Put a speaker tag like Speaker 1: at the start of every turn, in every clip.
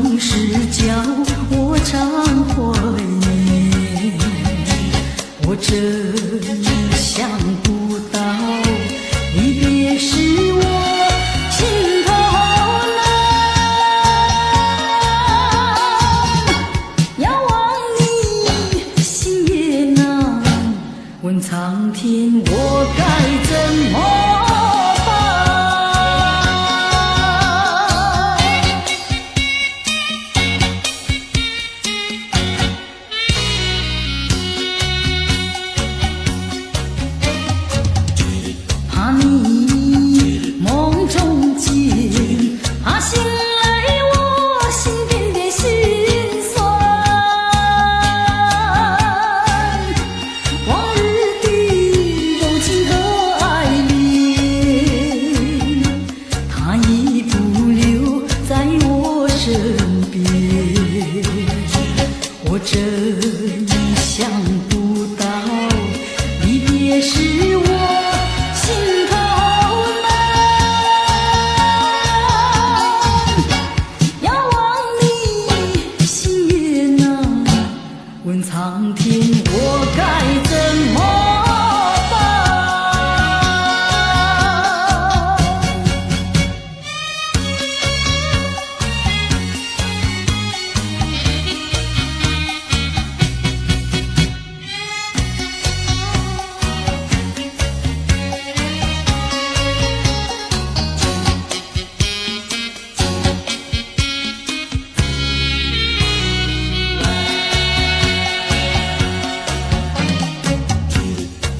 Speaker 1: 总是叫我常怀念，我真想不到离别是我心头难，遥望你心也难，问苍天我该怎么办？怕你梦中见，怕醒来我心点点心酸。往日的柔情和爱恋，它已不留在我身边。我真想不到离别是我心头难，遥望你心也难，问苍天我该怎么办？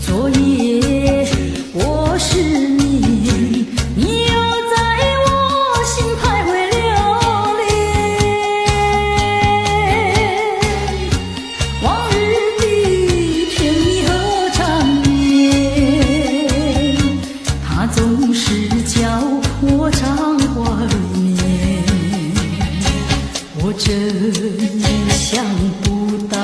Speaker 1: 昨夜我失眠，你又在我心徘徊流连。往日的甜蜜和缠绵，它总是叫我常怀念。我真想不到